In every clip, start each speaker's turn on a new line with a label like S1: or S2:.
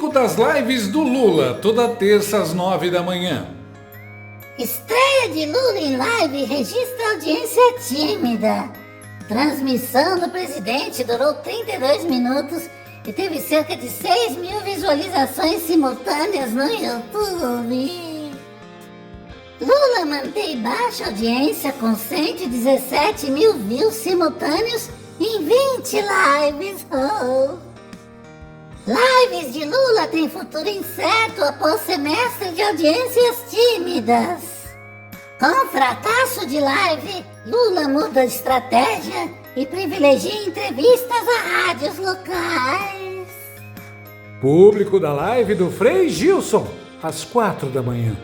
S1: novo das lives do Lula, toda terça às 9 da manhã.
S2: Estreia de Lula em live registra audiência tímida. Transmissão do presidente durou 32 minutos e teve cerca de 6 mil visualizações simultâneas no YouTube. Lula mantém baixa audiência com 117 mil views simultâneos em 20 lives. Lives de Lula têm futuro incerto após semestre de audiências tímidas. Com fracasso de live, Lula muda de estratégia e privilegia entrevistas a rádios locais.
S1: Público da live do Frei Gilson, às 4 da manhã.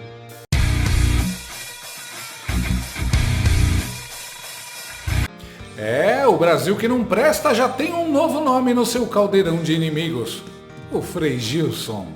S1: O Brasil que não presta já tem um novo nome no seu caldeirão de inimigos. O Frei Gilson.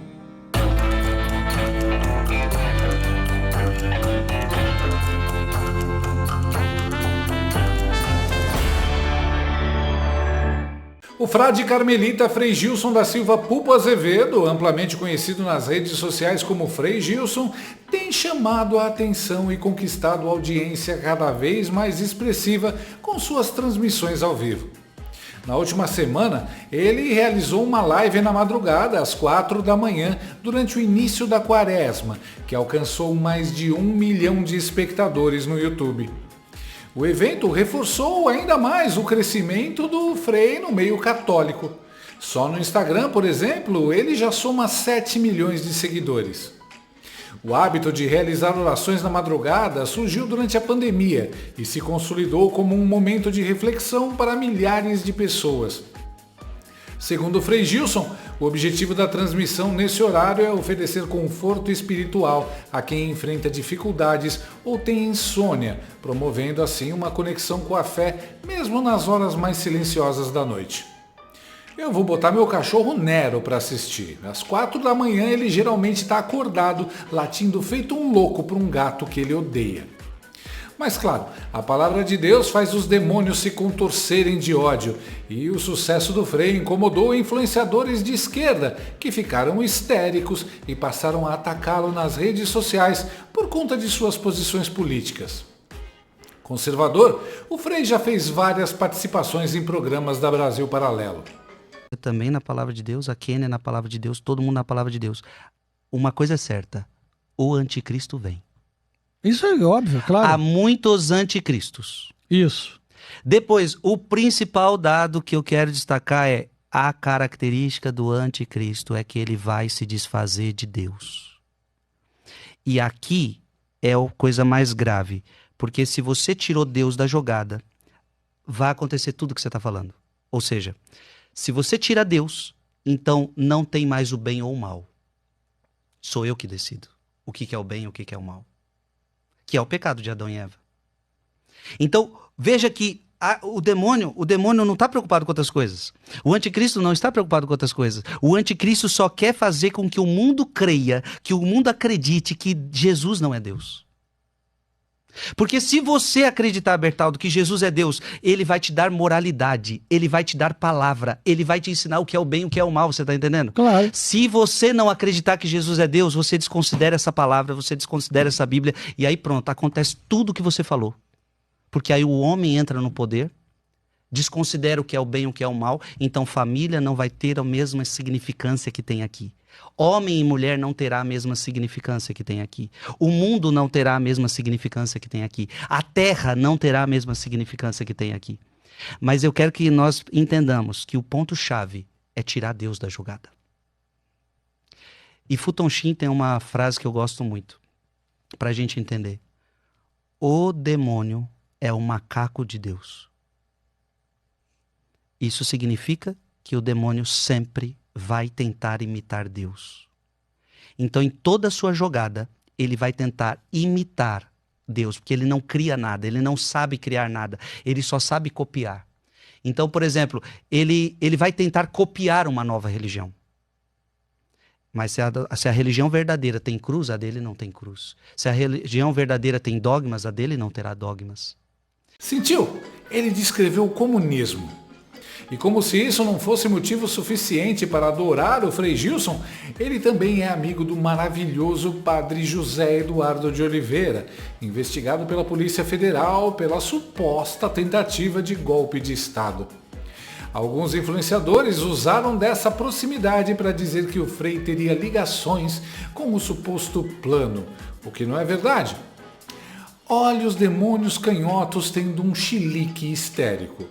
S1: O frade carmelita Frei Gilson da Silva Pupo Azevedo, amplamente conhecido nas redes sociais como Frei Gilson, tem chamado a atenção e conquistado audiência cada vez mais expressiva com suas transmissões ao vivo. Na última semana, ele realizou uma live na madrugada, às 4 da manhã, durante o início da quaresma, que alcançou mais de 1 milhão de espectadores no YouTube. O evento reforçou ainda mais o crescimento do Frei no meio católico. Só no Instagram, por exemplo, ele já soma 7 milhões de seguidores. O hábito de realizar orações na madrugada surgiu durante a pandemia e se consolidou como um momento de reflexão para milhares de pessoas. Segundo o Frei Gilson, o objetivo da transmissão nesse horário é oferecer conforto espiritual a quem enfrenta dificuldades ou tem insônia, promovendo assim uma conexão com a fé, mesmo nas horas mais silenciosas da noite. Eu vou botar meu cachorro Nero para assistir. Às 4 da manhã ele geralmente está acordado, latindo feito um louco para um gato que ele odeia. Mas claro, a palavra de Deus faz os demônios se contorcerem de ódio, e o sucesso do Frei incomodou influenciadores de esquerda, que ficaram histéricos e passaram a atacá-lo nas redes sociais por conta de suas posições políticas. Conservador, o Frei já fez várias participações em programas da Brasil Paralelo.
S3: Eu também na palavra de Deus, a Kênia na palavra de Deus, todo mundo na palavra de Deus. Uma coisa é certa, o anticristo vem.
S4: Isso é óbvio, claro.
S3: Há muitos anticristos.
S4: Isso.
S3: Depois, o principal dado que eu quero destacar é a característica do anticristo é que ele vai se desfazer de Deus. E aqui é a coisa mais grave, porque se você tirou Deus da jogada, vai acontecer tudo o que você está falando. Ou seja, se você tira Deus, então não tem mais o bem ou o mal. Sou eu que decido o que é o bem e o que é o mal. Que é o pecado de Adão e Eva. Então, veja que o demônio não está preocupado com outras coisas. O anticristo não está preocupado com outras coisas. O anticristo só quer fazer com que o mundo creia, que o mundo acredite que Jesus não é Deus. Porque se você acreditar, Bertaldo, que Jesus é Deus, ele vai te dar moralidade, ele vai te dar palavra, ele vai te ensinar o que é o bem e o que é o mal, você está entendendo?
S4: Claro.
S3: Se você não acreditar que Jesus é Deus, você desconsidera essa palavra, você desconsidera essa Bíblia, e aí pronto, acontece tudo o que você falou. Porque aí o homem entra no poder, desconsidera o que é o bem e o que é o mal, então família não vai ter a mesma significância que tem aqui. Homem e mulher não terá a mesma significância que tem aqui. O mundo não terá a mesma significância que tem aqui. A terra não terá a mesma significância que tem aqui. Mas eu quero que nós entendamos que o ponto-chave é tirar Deus da jogada. E Futon Shin tem uma frase que eu gosto muito, para a gente entender. O demônio é o macaco de Deus. Isso significa que o demônio sempre vai tentar imitar Deus. Então, em toda a sua jogada, ele vai tentar imitar Deus, porque ele não cria nada, ele não sabe criar nada, ele só sabe copiar. Então, por exemplo, ele vai tentar copiar uma nova religião. Mas se a religião verdadeira tem cruz, a dele não tem cruz. Se a religião verdadeira tem dogmas, a dele não terá dogmas.
S1: Sentiu? Ele descreveu o comunismo. E como se isso não fosse motivo suficiente para adorar o Frei Gilson, ele também é amigo do maravilhoso padre José Eduardo de Oliveira, investigado pela Polícia Federal pela suposta tentativa de golpe de Estado. Alguns influenciadores usaram dessa proximidade para dizer que o Frei teria ligações com o suposto plano, o que não é verdade. Olha os demônios canhotos tendo um chilique histérico.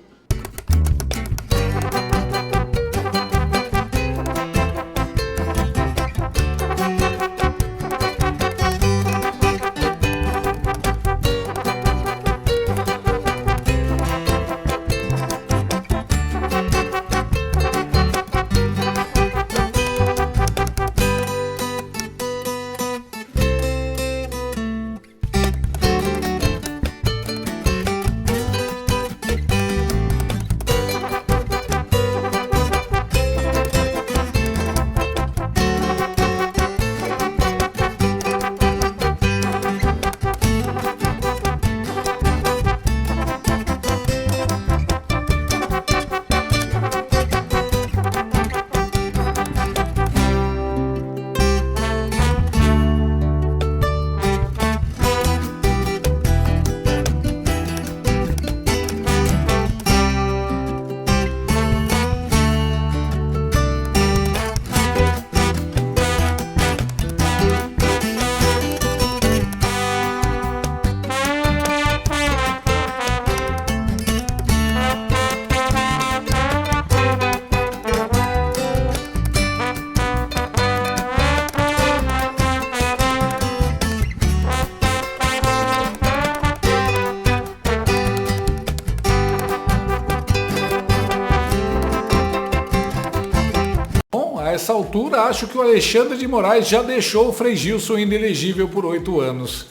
S1: A essa altura, acho que o Alexandre de Moraes já deixou o Frei Gilson inelegível por 8 anos.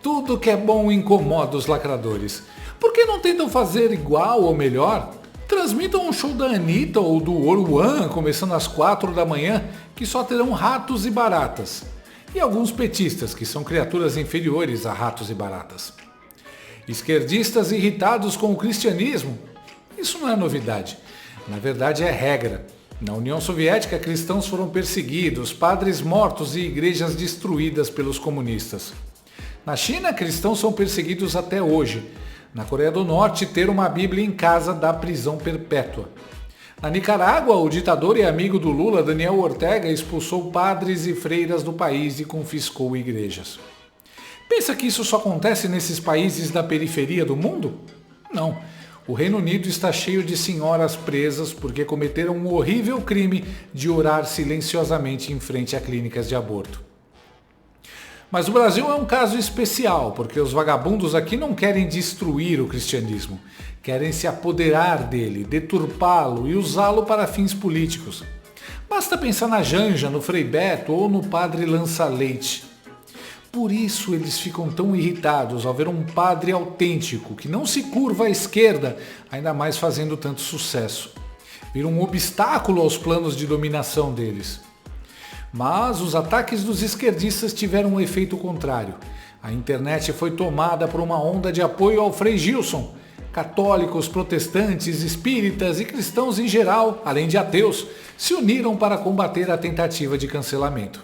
S1: Tudo que é bom incomoda os lacradores. Por que não tentam fazer igual ou melhor? Transmitam um show da Anitta ou do Oruan, começando às 4 da manhã, que só terão ratos e baratas. E alguns petistas, que são criaturas inferiores a ratos e baratas. Esquerdistas irritados com o cristianismo? Isso não é novidade. Na verdade é regra. Na União Soviética, cristãos foram perseguidos, padres mortos e igrejas destruídas pelos comunistas. Na China, cristãos são perseguidos até hoje. Na Coreia do Norte, ter uma Bíblia em casa dá prisão perpétua. Na Nicarágua, o ditador e amigo do Lula, Daniel Ortega, expulsou padres e freiras do país e confiscou igrejas. Pensa que isso só acontece nesses países da periferia do mundo? Não. O Reino Unido está cheio de senhoras presas porque cometeram um horrível crime de orar silenciosamente em frente a clínicas de aborto. Mas o Brasil é um caso especial, porque os vagabundos aqui não querem destruir o cristianismo. Querem se apoderar dele, deturpá-lo e usá-lo para fins políticos. Basta pensar na Janja, no Frei Beto ou no Padre Lança-Leite. Por isso eles ficam tão irritados ao ver um padre autêntico, que não se curva à esquerda, ainda mais fazendo tanto sucesso. Vira um obstáculo aos planos de dominação deles. Mas os ataques dos esquerdistas tiveram um efeito contrário. A internet foi tomada por uma onda de apoio ao Frei Gilson. Católicos, protestantes, espíritas e cristãos em geral, além de ateus, se uniram para combater a tentativa de cancelamento.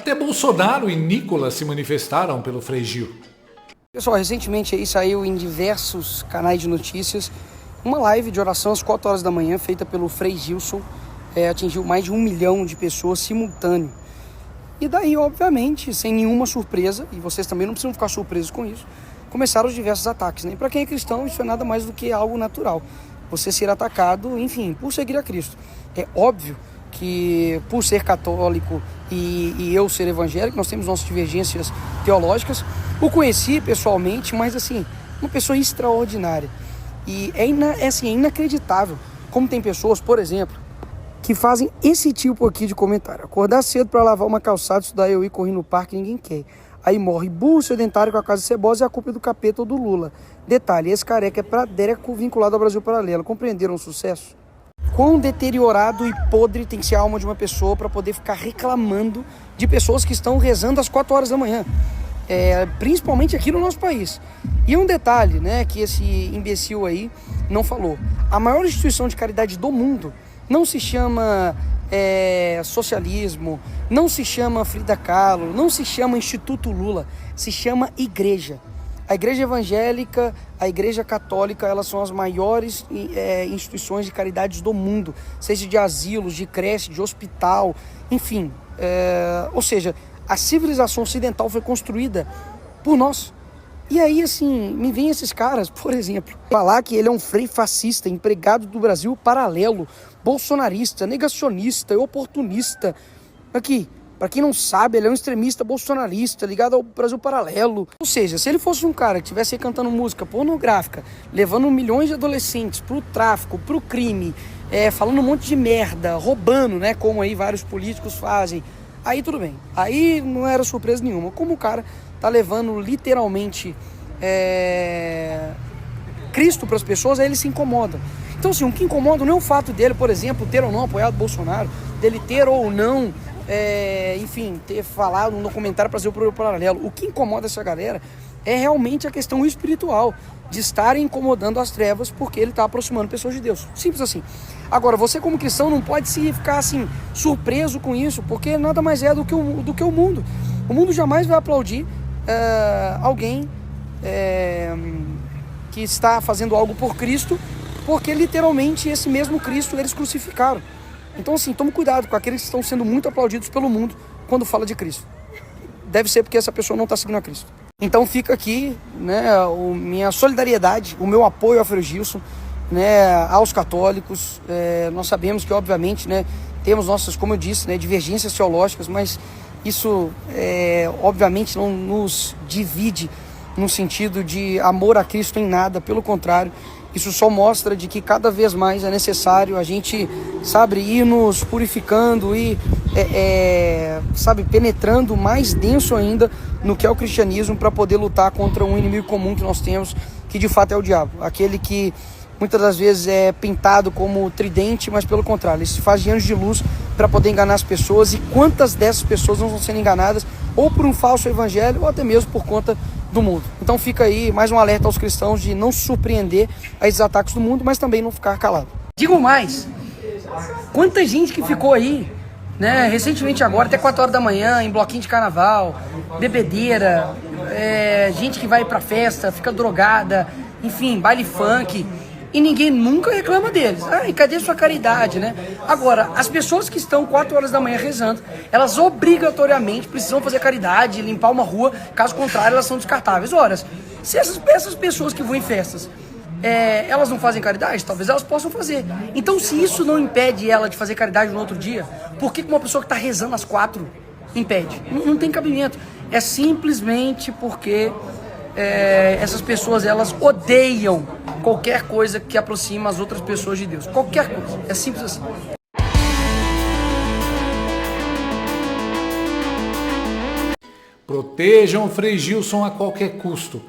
S1: Até Bolsonaro e Nicolas se manifestaram pelo Frei Gil.
S5: Pessoal, recentemente aí saiu em diversos canais de notícias uma live de oração às 4 horas da manhã feita pelo Frei Gilson, atingiu mais de 1 milhão de pessoas simultâneo. E daí, obviamente, sem nenhuma surpresa, e vocês também não precisam ficar surpresos com isso, começaram os diversos ataques, né? E para quem é cristão, isso é nada mais do que algo natural. Você ser atacado, enfim, por seguir a Cristo. É óbvio que por ser católico e eu ser evangélico, nós temos nossas divergências teológicas. O conheci pessoalmente, mas assim, uma pessoa extraordinária. E é inacreditável como tem pessoas, por exemplo, que fazem esse tipo aqui de comentário. Acordar cedo para lavar uma calçada, estudar eu ir correr no parque, ninguém quer. Aí morre burro sedentário com a casa cebosa e a culpa é do capeta ou do Lula. Detalhe, esse careca é pradéreco vinculado ao Brasil Paralelo. Compreenderam o sucesso? Quão deteriorado e podre tem que ser a alma de uma pessoa para poder ficar reclamando de pessoas que estão rezando às 4 horas da manhã. Principalmente aqui no nosso país. E um detalhe, né, que esse imbecil aí não falou. A maior instituição de caridade do mundo não se chama socialismo, não se chama Frida Kahlo, não se chama Instituto Lula, se chama igreja. A igreja evangélica, a igreja católica, elas são as maiores instituições de caridade do mundo, seja de asilos, de creche, de hospital, enfim. Ou seja, a civilização ocidental foi construída por nós. E aí, assim, me vem esses caras, por exemplo, falar que ele é um frei fascista, empregado do Brasil Paralelo, bolsonarista, negacionista, oportunista. Aqui, para quem não sabe, ele é um extremista bolsonarista, ligado ao Brasil Paralelo. Ou seja, se ele fosse um cara que estivesse aí cantando música pornográfica, levando milhões de adolescentes pro tráfico, pro crime, falando um monte de merda, roubando, né, como aí vários políticos fazem, aí tudo bem. Aí não era surpresa nenhuma. Como o cara tá levando literalmente Cristo para as pessoas, aí ele se incomoda. Então, assim, o que incomoda não é o fato dele, por exemplo, ter ou não apoiado Bolsonaro, dele ter ou não, enfim, ter falado no documentário Brasil Paralelo. O que incomoda essa galera é realmente a questão espiritual, de estarem incomodando as trevas porque ele está aproximando pessoas de Deus. Simples assim. Agora, você como cristão não pode se ficar assim, surpreso com isso, porque nada mais é do que o mundo. O mundo jamais vai aplaudir alguém que está fazendo algo por Cristo, porque literalmente esse mesmo Cristo eles crucificaram. Então, assim, tome cuidado com aqueles que estão sendo muito aplaudidos pelo mundo quando fala de Cristo. Deve ser porque essa pessoa não está seguindo a Cristo. Então fica aqui, né, minha solidariedade, o meu apoio ao Frei Gilson, né, aos católicos. Nós sabemos que, obviamente, né, temos nossas, como eu disse, né, divergências teológicas, mas isso, obviamente, não nos divide no sentido de amor a Cristo em nada, pelo contrário. Isso só mostra de que cada vez mais é necessário a gente, sabe, ir nos purificando e, sabe, penetrando mais denso ainda no que é o cristianismo para poder lutar contra um inimigo comum que nós temos, que de fato é o diabo. Aquele que muitas das vezes é pintado como tridente, mas pelo contrário, ele se faz de anjo de luz para poder enganar as pessoas. E quantas dessas pessoas não estão sendo enganadas ou por um falso evangelho ou até mesmo por conta do mundo. Então fica aí mais um alerta aos cristãos de não se surpreender a esses ataques do mundo, mas também não ficar calado. Digo mais, quanta gente que ficou aí, né, recentemente agora, até 4 horas da manhã, em bloquinho de carnaval, bebedeira, gente que vai pra festa, fica drogada, enfim, baile funk, e ninguém nunca reclama deles. E cadê sua caridade, né? Agora, as pessoas que estão 4 horas da manhã rezando, elas obrigatoriamente precisam fazer caridade, limpar uma rua, caso contrário elas são descartáveis. Ora, se essas pessoas que vão em festas, elas não fazem caridade, talvez elas possam fazer. Então, se isso não impede ela de fazer caridade no outro dia, por que uma pessoa que está rezando às 4 impede? Não tem cabimento. É simplesmente porque essas pessoas, elas odeiam qualquer coisa que aproxima as outras pessoas de Deus. Qualquer coisa. É simples assim.
S1: Protejam o Frei Gilson a qualquer custo.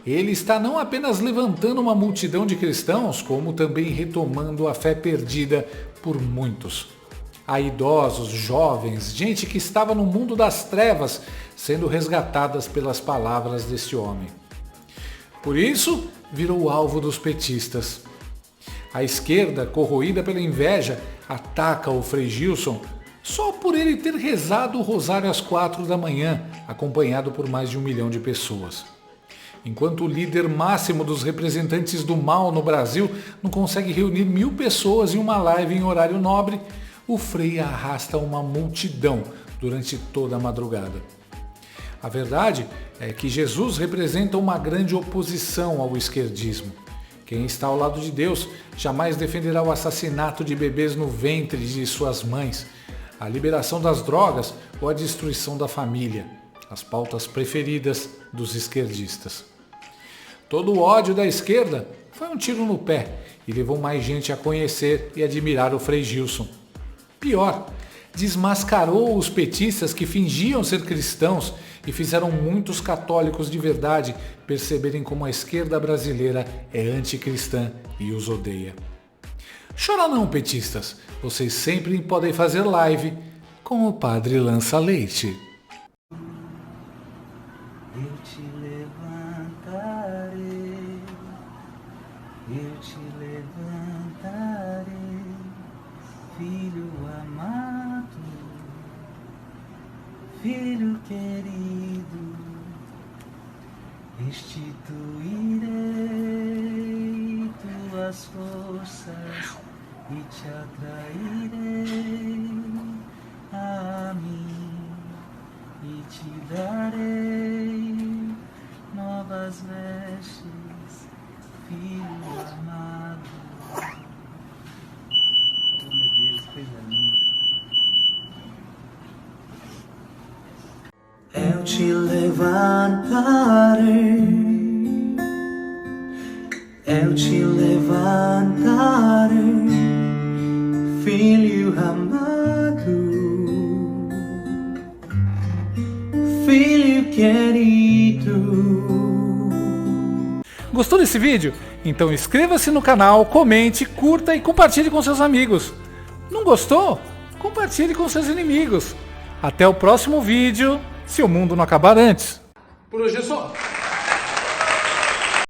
S1: Ele está não apenas levantando uma multidão de cristãos, como também retomando a fé perdida por muitos. Há idosos, jovens, gente que estava no mundo das trevas, sendo resgatadas pelas palavras deste homem. Por isso, virou alvo dos petistas. A esquerda, corroída pela inveja, ataca o Frei Gilson só por ele ter rezado o rosário às 4 da manhã, acompanhado por mais de 1 milhão de pessoas. Enquanto o líder máximo dos representantes do mal no Brasil não consegue reunir 1000 pessoas em uma live em horário nobre, o Frei arrasta uma multidão durante toda a madrugada. A verdade é que Jesus representa uma grande oposição ao esquerdismo. Quem está ao lado de Deus jamais defenderá o assassinato de bebês no ventre de suas mães, a liberação das drogas ou a destruição da família, as pautas preferidas dos esquerdistas. Todo o ódio da esquerda foi um tiro no pé e levou mais gente a conhecer e admirar o Frei Gilson. Pior, desmascarou os petistas que fingiam ser cristãos e fizeram muitos católicos de verdade perceberem como a esquerda brasileira é anticristã e os odeia. Chora não, petistas, vocês sempre podem fazer live com o Padre Lança Leite.
S3: Eu te levantarei, eu te levantarei, filho amado, filho querido, restituirei tuas forças e te atrairei a mim e te darei novas vestes, filho amado. Oh meu Deus, coisa linda. Eu te levantarei, eu te levantarei, filho amado, filho querido.
S1: Gostou desse vídeo? Então inscreva-se no canal, comente, curta e compartilhe com seus amigos. Não gostou? Compartilhe com seus inimigos. Até o próximo vídeo, se o mundo não acabar antes. Por hoje é só.